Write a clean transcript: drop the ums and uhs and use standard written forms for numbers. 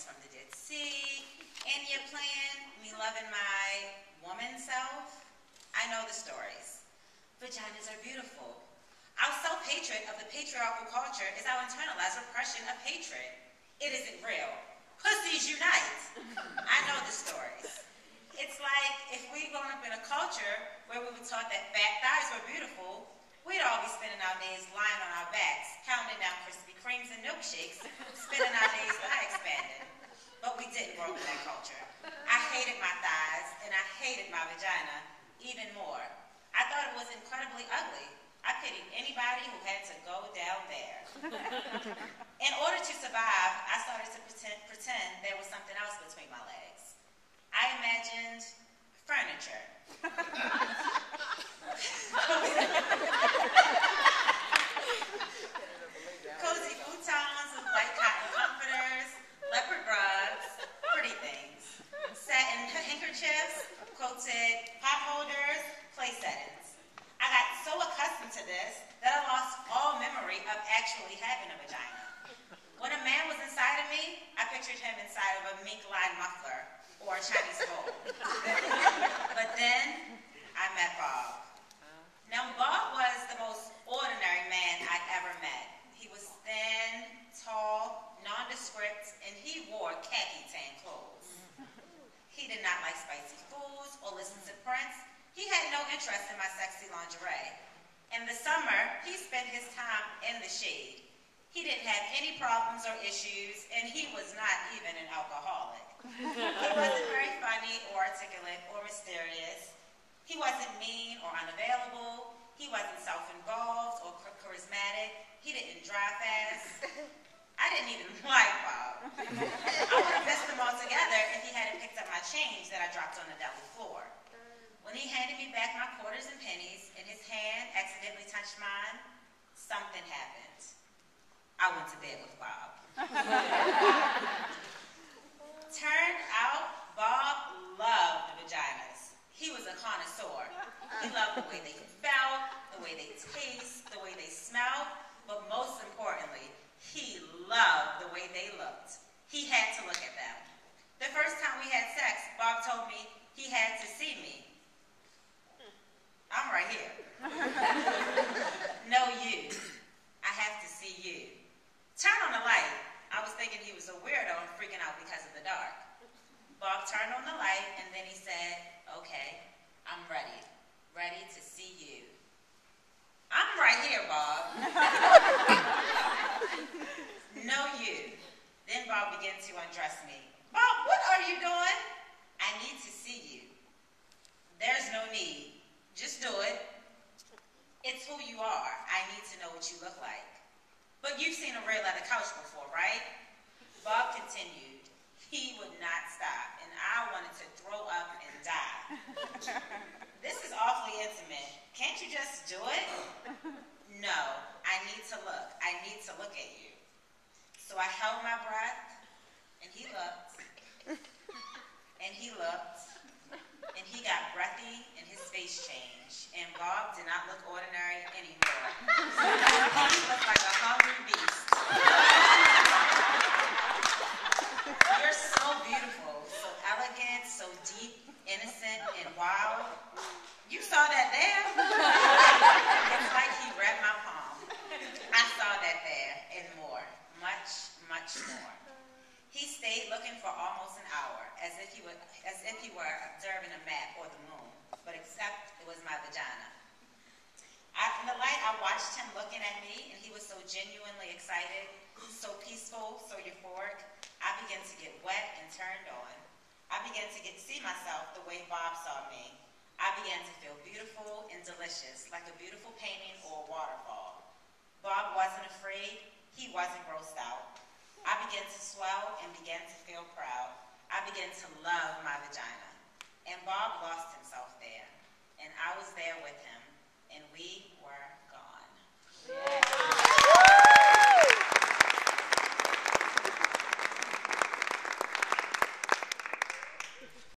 from the Dead Sea, India playing, me loving my woman self. I know the stories. Vaginas are beautiful. Our self-hatred of the patriarchal culture is our internalized repression of hatred. It isn't real. Pussies unite. I know the stories. It's like if we grown up in a culture where we were taught that fat thighs were beautiful, we'd all be spending our days lying on our backs, pounding down Krispy Kremes and milkshakes, spending our days thigh expanding. But we didn't grow up in that culture. I hated my thighs, and I hated my vagina even more. I thought it was incredibly ugly. I pitied anybody who had to go down there. In order to survive, I started to pretend there was something else between my legs. I imagined furniture. Cozy futons with white cotton comforters, leopard rugs, pretty things. Satin handkerchiefs, quilted pot holders, play settings. I got so accustomed to this that I lost all memory of actually having a vagina. When a man was inside of me, I pictured him inside of a mink-lined muffler or a Chinese bowl. But then I met Bob. Now, Bob was the most ordinary man I'd ever met. He was thin, tall, nondescript, and he wore khaki tan clothes. He did not like spicy foods or listen to Prince. He had no interest in my sexy lingerie. In the summer, he spent his time in the shade. He didn't have any problems or issues, and he was not even an alcoholic. He wasn't very funny or articulate or mysterious. He wasn't mean or unavailable. He wasn't self-involved or charismatic. He didn't drive fast. I didn't even like Bob. I would have missed them all together if he hadn't picked up my change that I dropped on the deli floor. When he handed me back my quarters and pennies and his hand accidentally touched mine, something happened. I went to bed with Bob. Turned out, Bob loved vaginas. He was a connoisseur. He loved the way they felt, the way they taste, the way they smelled, but most importantly, he loved the way they looked. He had to look at them. The first time we had sex, Bob told me he had to see me. I'm right here. No, you. I have to see you. Turn on the light. I was thinking he was a weirdo and freaking out because of the dark. Bob turned on the light and then he said, okay, I'm ready. Ready to see you. I'm right here, Bob. No, you. Then Bob began to undress me. Bob, what are you doing? I need to see you. There's no need. Just do it. It's who you are. I need to know what you look like. But you've seen a real leather couch before, right? Bob continued. He would not stop, and I wanted to throw up and die. This is awfully intimate. Can't you just do it? No, I need to look. I need to look at you. So I held my breath, and he looked, and he looked, and he got breathy, and his face changed. And Bob did not look ordinary anymore. He looked like a hungry beast. You're so beautiful, so elegant, so deep, innocent, and wild. You saw that there? It's like he read my palm. I saw that there, and more. Much, much more. He stayed looking for almost an hour, as if he were observing a map or the moon, but except it was my vagina. In the light, I watched him looking at me, and he was so genuinely excited, so peaceful, so euphoric. I began to get wet and turned on. I began to see myself the way Bob saw me. I began to feel beautiful and delicious, like a beautiful painting or a waterfall. Bob wasn't afraid. He wasn't grossed out. I began to swell and began to feel proud. I began to love my vagina. And Bob lost himself there. And I was there with him. And we were gone. Yeah.